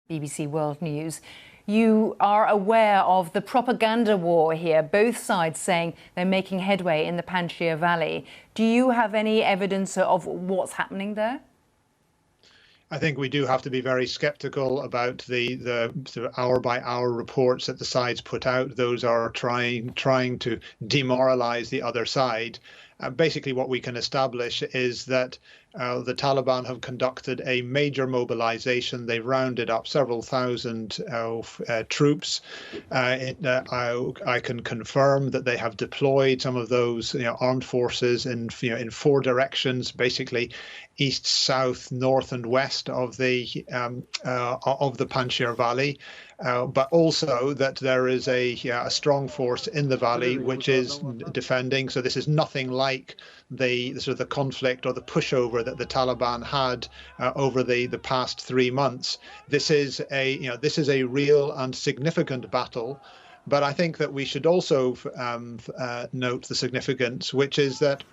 BBC World News. You are aware of the propaganda war here, both sides saying they're making headway in the Panjshir Valley. Do you have any evidence of what's happening there? I think we do have to be very skeptical about the sort of hour-by-hour reports that the sides put out. Those are trying to demoralize the other side. Basically, what we can establish is that the Taliban have conducted a major mobilization. They've rounded up several thousand troops. I can confirm that they have deployed some of those armed forces in four directions, basically east, south, north, and west of the Panjshir Valley. But also that there is a strong force in the valley which is defending. So this is nothing like the sort of the conflict or the pushover that the Taliban had over the past 3 months. This is a real and significant battle. But I think that we should also note the significance, which is that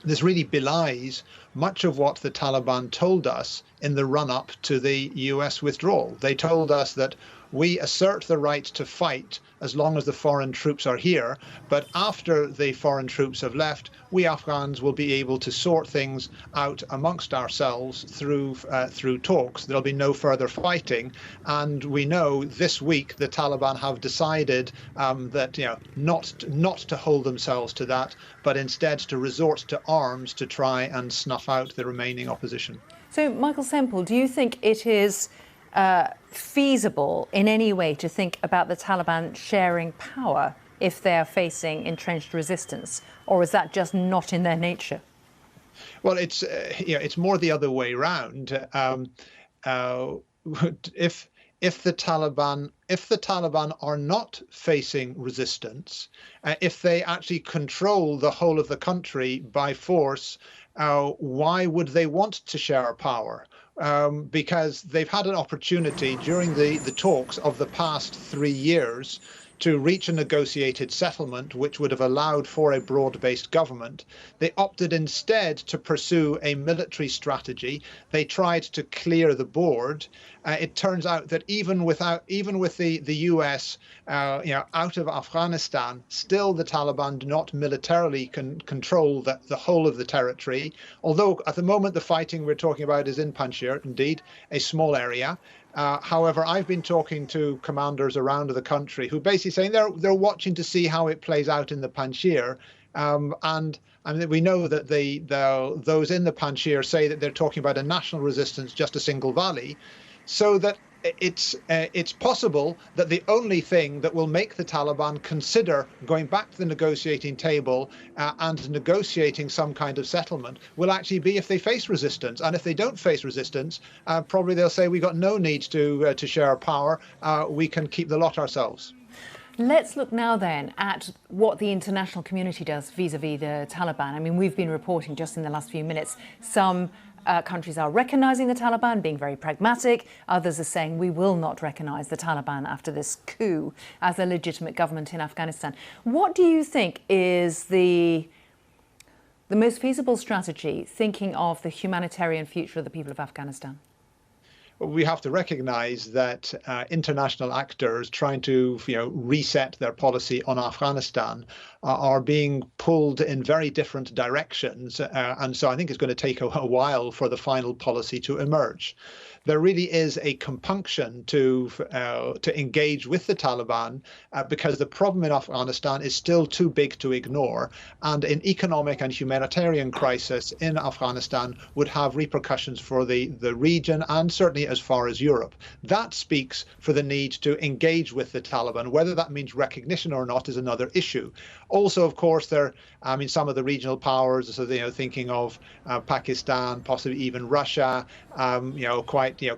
this really belies much of what the Taliban told us in the run-up to the US withdrawal. They told us that we assert the right to fight as long as the foreign troops are here, but after the foreign troops have left, we Afghans will be able to sort things out amongst ourselves through talks. There'll be no further fighting, and we know this week the Taliban have decided that not to hold themselves to that, but instead to resort to arms to try and snuff out the remaining opposition. So, Michael Semple, do you think it is feasible in any way to think about the Taliban sharing power if they are facing entrenched resistance, or is that just not in their nature? Well, it's more the other way round. If the Taliban are not facing resistance, if they actually control the whole of the country by force, why would they want to share power? Because they've had an opportunity during the talks of the past 3 years to reach a negotiated settlement which would have allowed for a broad-based government. They opted instead to pursue a military strategy. They tried to clear the board. It turns out that even with the US out of Afghanistan, still the Taliban do not militarily control the whole of the territory. Although at the moment the fighting we're talking about is in Panjshir, indeed, a small area. However, I've been talking to commanders around the country who basically saying they're watching to see how it plays out in the Panjshir, and we know that those in the Panjshir say that they're talking about a national resistance, just a single valley, so that it's possible that the only thing that will make the Taliban consider going back to the negotiating table and negotiating some kind of settlement will actually be if they face resistance. And if they don't face resistance, probably they'll say we've got no need to share power. We can keep the lot ourselves. Let's look now then at what the international community does vis-à-vis the Taliban. I mean, we've been reporting just in the last few minutes, some countries are recognising the Taliban, being very pragmatic. Others are saying we will not recognise the Taliban after this coup as a legitimate government in Afghanistan. What do you think is the most feasible strategy, thinking of the humanitarian future of the people of Afghanistan? We have to recognise that international actors trying to reset their policy on Afghanistan are being pulled in very different directions, and so I think it's going to take a while for the final policy to emerge. There really is a compunction to engage with the Taliban because the problem in Afghanistan is still too big to ignore, and an economic and humanitarian crisis in Afghanistan would have repercussions for the region and certainly as far as Europe. That speaks for the need to engage with the Taliban. Whether that means recognition or not is another issue. Also, of course, some of the regional powers, so thinking of Pakistan, possibly even Russia,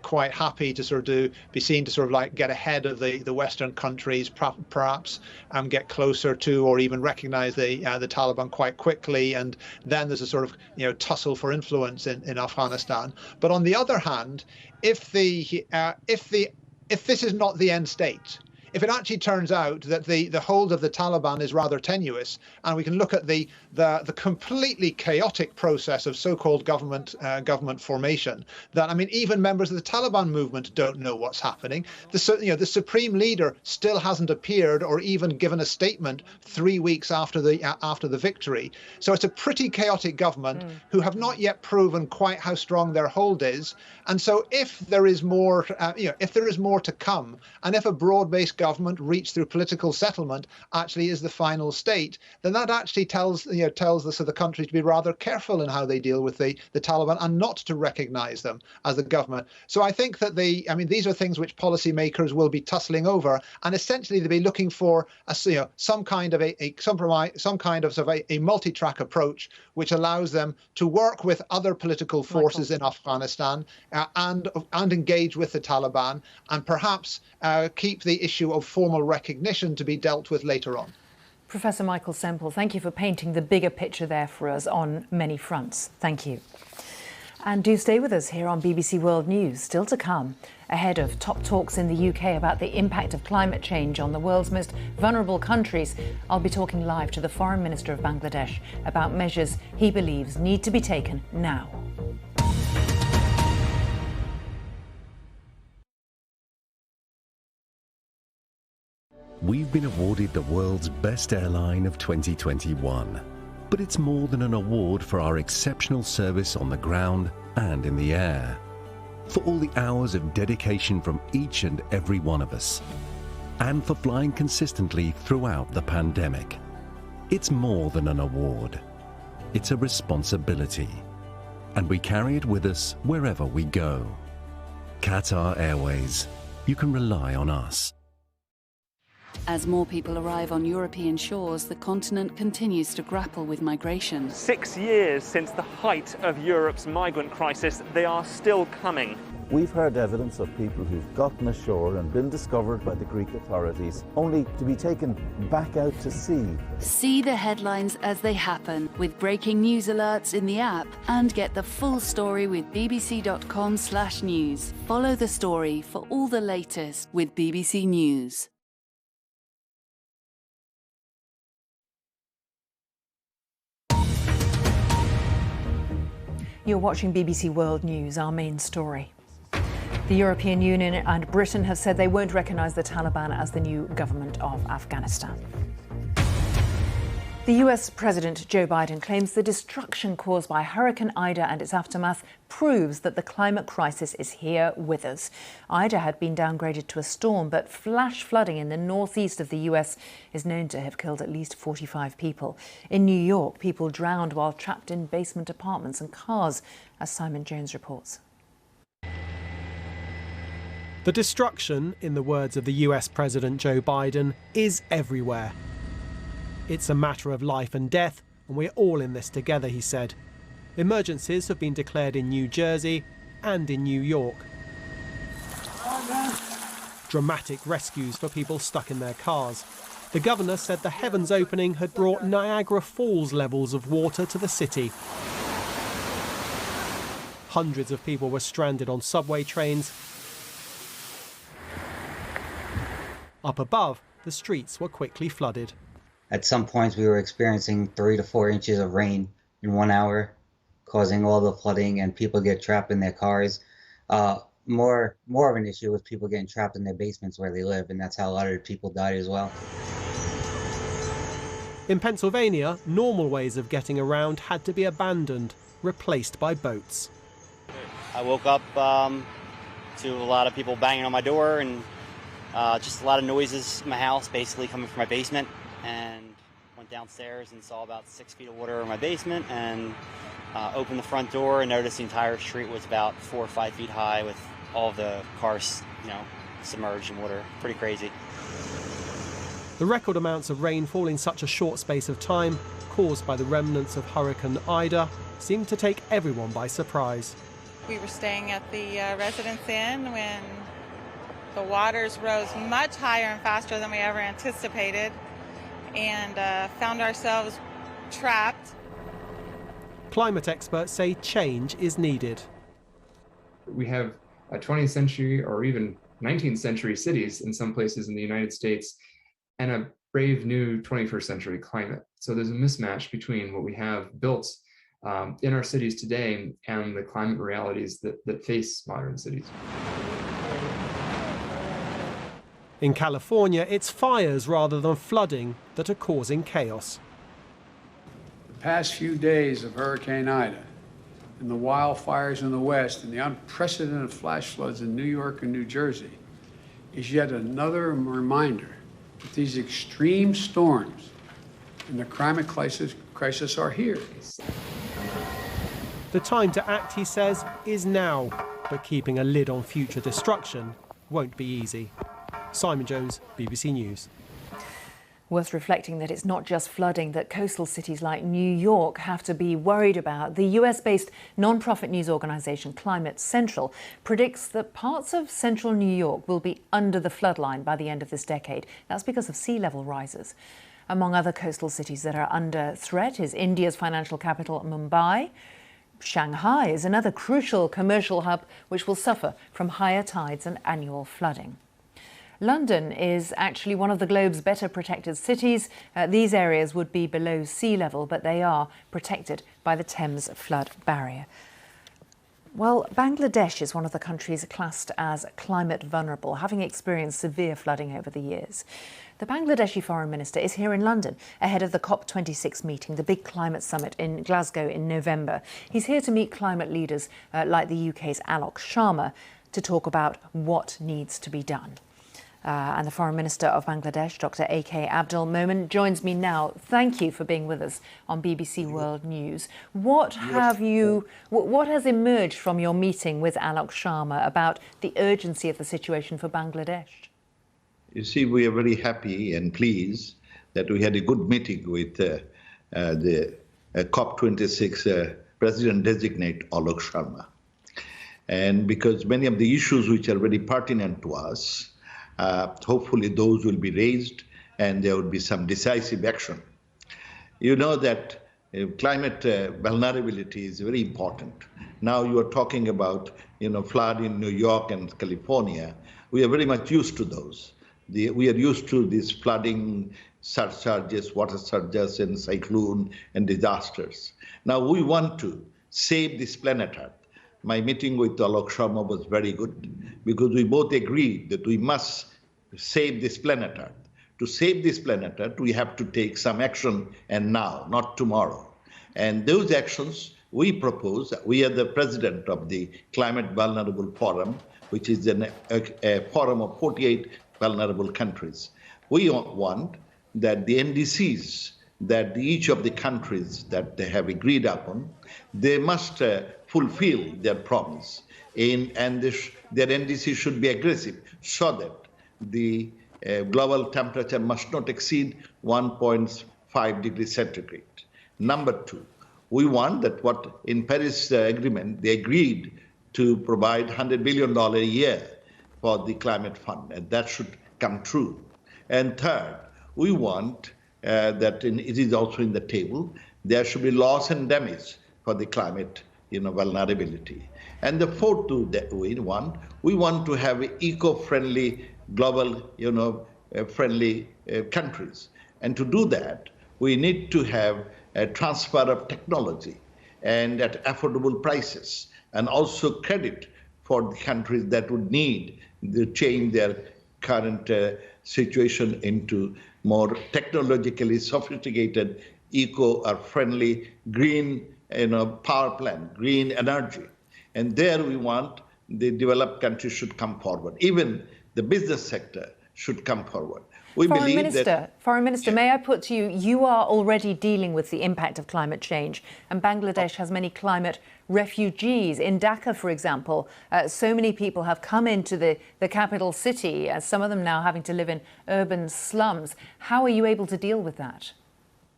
quite happy to sort of be seen to sort of like get ahead of the Western countries, perhaps get closer to or even recognize the Taliban quite quickly, and then there's a sort of tussle for influence in Afghanistan. But on the other hand, if this is not the end state, if it actually turns out that the hold of the Taliban is rather tenuous, and we can look at the completely chaotic process of so-called government formation, that, I mean, even members of the Taliban movement don't know what's happening. The supreme leader still hasn't appeared or even given a statement 3 weeks after the victory. So it's a pretty chaotic government who have not yet proven quite how strong their hold is. And so if there is more, if there is more to come, and if a broad-based government reached through political settlement actually is the final state, then that actually tells the country to be rather careful in how they deal with the Taliban and not to recognize them as the government. So I think that these are things which policymakers will be tussling over, and essentially they'll be looking for some kind of a compromise, some kind of a multi-track approach which allows them to work with other political forces in Afghanistan and engage with the Taliban, and perhaps keep the issue of formal recognition to be dealt with later on. Professor Michael Semple, thank you for painting the bigger picture there for us on many fronts. Thank you. And do stay with us here on BBC World News. Still to come, ahead of top talks in the UK about the impact of climate change on the world's most vulnerable countries, I'll be talking live to the Foreign Minister of Bangladesh about measures he believes need to be taken now. We've been awarded the world's best airline of 2021. But it's more than an award for our exceptional service on the ground and in the air. For all the hours of dedication from each and every one of us. And for flying consistently throughout the pandemic. It's more than an award. It's a responsibility. And we carry it with us wherever we go. Qatar Airways. You can rely on us. As more people arrive on European shores, the continent continues to grapple with migration. 6 years since the height of Europe's migrant crisis, they are still coming. We've heard evidence of people who've gotten ashore and been discovered by the Greek authorities, only to be taken back out to sea. See the headlines as they happen, with breaking news alerts in the app, and get the full story with bbc.com/news. Follow the story for all the latest with BBC News. You're watching BBC World News, our main story. The European Union and Britain have said they won't recognise the Taliban as the new government of Afghanistan. The US President Joe Biden claims the destruction caused by Hurricane Ida and its aftermath proves that the climate crisis is here with us. Ida had been downgraded to a storm, but flash flooding in the northeast of the US is known to have killed at least 45 people. In New York, people drowned while trapped in basement apartments and cars, as Simon Jones reports. The destruction, in the words of the US President Joe Biden, is everywhere. It's a matter of life and death, and we're all in this together, he said. Emergencies have been declared in New Jersey and in New York. Dramatic rescues for people stuck in their cars. The governor said the heavens opening had brought Niagara Falls levels of water to the city. Hundreds of people were stranded on subway trains. Up above, the streets were quickly flooded. At some points, we were experiencing 3 to 4 inches of rain in 1 hour, causing all the flooding, and people get trapped in their cars. More of an issue was people getting trapped in their basements where they live, and that's how a lot of people died as well. In Pennsylvania, normal ways of getting around had to be abandoned, replaced by boats. I woke up to a lot of people banging on my door and just a lot of noises in my house, basically coming from my basement, and went downstairs and saw about 6 feet of water in my basement, and opened the front door and noticed the entire street was about 4 or 5 feet high with all of the cars, submerged in water. Pretty crazy. The record amounts of rainfall in such a short space of time, caused by the remnants of Hurricane Ida, seemed to take everyone by surprise. We were staying at the Residence Inn when the waters rose much higher and faster than we ever anticipated, and found ourselves trapped. Climate experts say change is needed. We have a 20th century or even 19th century cities in some places in the United States and a brave new 21st century climate. So there's a mismatch between what we have built in our cities today and the climate realities that face modern cities. In California, it's fires rather than flooding that are causing chaos. The past few days of Hurricane Ida and the wildfires in the West and the unprecedented flash floods in New York and New Jersey is yet another reminder that these extreme storms and the climate crisis are here. The time to act, he says, is now, but keeping a lid on future destruction won't be easy. Simon Jones, BBC News. Worth reflecting that it's not just flooding that coastal cities like New York have to be worried about. The US-based non-profit news organisation Climate Central predicts that parts of central New York will be under the floodline by the end of this decade. That's because of sea level rises. Among other coastal cities that are under threat is India's financial capital, Mumbai. Shanghai is another crucial commercial hub which will suffer from higher tides and annual flooding. London is actually one of the globe's better protected cities. These areas would be below sea level, but they are protected by the Thames flood barrier. Well, Bangladesh is one of the countries classed as climate vulnerable, having experienced severe flooding over the years. The Bangladeshi Foreign Minister is here in London ahead of the COP26 meeting, the big climate summit in Glasgow in November. He's here to meet climate leaders like the UK's Alok Sharma to talk about what needs to be done. And the Foreign Minister of Bangladesh, Dr. A.K. Abdul Momen, joins me now. Thank you for being with us on BBC World News. What has emerged from your meeting with Alok Sharma about the urgency of the situation for Bangladesh? You see, we are very happy and pleased that we had a good meeting with the COP26 President-designate Alok Sharma. And because many of the issues which are very pertinent to us, hopefully those will be raised and there will be some decisive action. You know that climate vulnerability is very important. Now you are talking about, flood in New York and California. We are very much used to those. We are used to this flooding, surcharges, water surges, and cyclone and disasters. Now we want to save this planet Earth. My meeting with Alok Sharma was very good because we both agreed that we must save this planet Earth. To save this planet Earth, we have to take some action, and now, not tomorrow. And those actions we propose, we are the president of the Climate Vulnerable Forum, which is a forum of 48 vulnerable countries. We want that the NDCs that each of the countries that they have agreed upon, they must fulfill their promise. Their NDC should be aggressive so that the global temperature must not exceed 1.5 degrees centigrade. Number two, we want that what in Paris Agreement, they agreed to provide $100 billion a year for the climate fund, and that should come true. And third, we want that it is also in the table, there should be loss and damage for the climate vulnerability. And the fourth that we want to have eco-friendly, global, friendly countries. And to do that, we need to have a transfer of technology and at affordable prices, and also credit for the countries that would need to change their current situation into more technologically sophisticated, eco or friendly, green power plant, green energy. And there we want the developed countries should come forward. Even the business sector should come forward. Foreign Minister, may I put to you, you are already dealing with the impact of climate change, and Bangladesh has many climate refugees. In Dhaka, for example, so many people have come into the capital city, some of them now having to live in urban slums. How are you able to deal with that?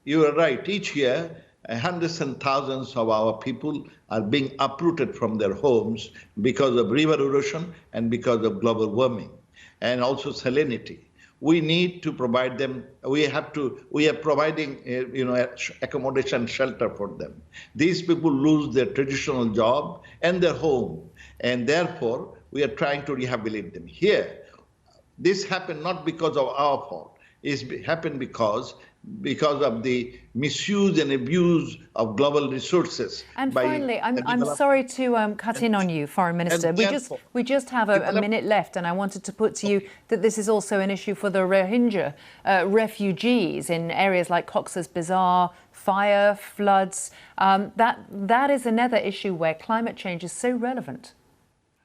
You are right. Each year, hundreds and thousands of our people are being uprooted from their homes because of river erosion and because of global warming, and also salinity. We need to provide them. We are providing, accommodation, shelter for them. These people lose their traditional job and their home, and therefore we are trying to rehabilitate them. Here, this happened not because of our fault. It happened because of the misuse and abuse of global resources. And finally, I'm sorry to cut in on you, Foreign Minister. We just have a minute left, and I wanted to put to you that this is also an issue for the Rohingya refugees in areas like Cox's Bazar, fire, floods. That is another issue where climate change is so relevant.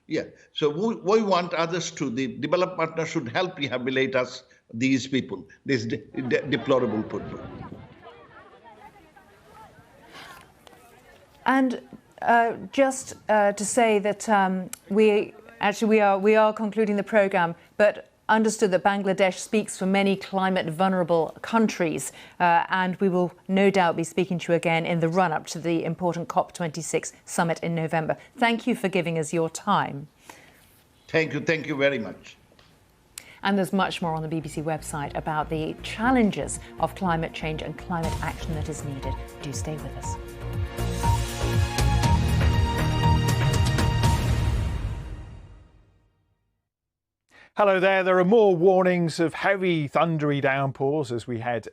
Yeah, so we want others to, the developed partners should help rehabilitate us, these people, these deplorable people. And just to say that we are concluding the programme, but understood that Bangladesh speaks for many climate vulnerable countries, and we will no doubt be speaking to you again in the run-up to the important COP26 summit in November. Thank you for giving us your time. Thank you very much. And there's much more on the BBC website about the challenges of climate change and climate action that is needed. Do stay with us. Hello there. There are more warnings of heavy thundery downpours as we head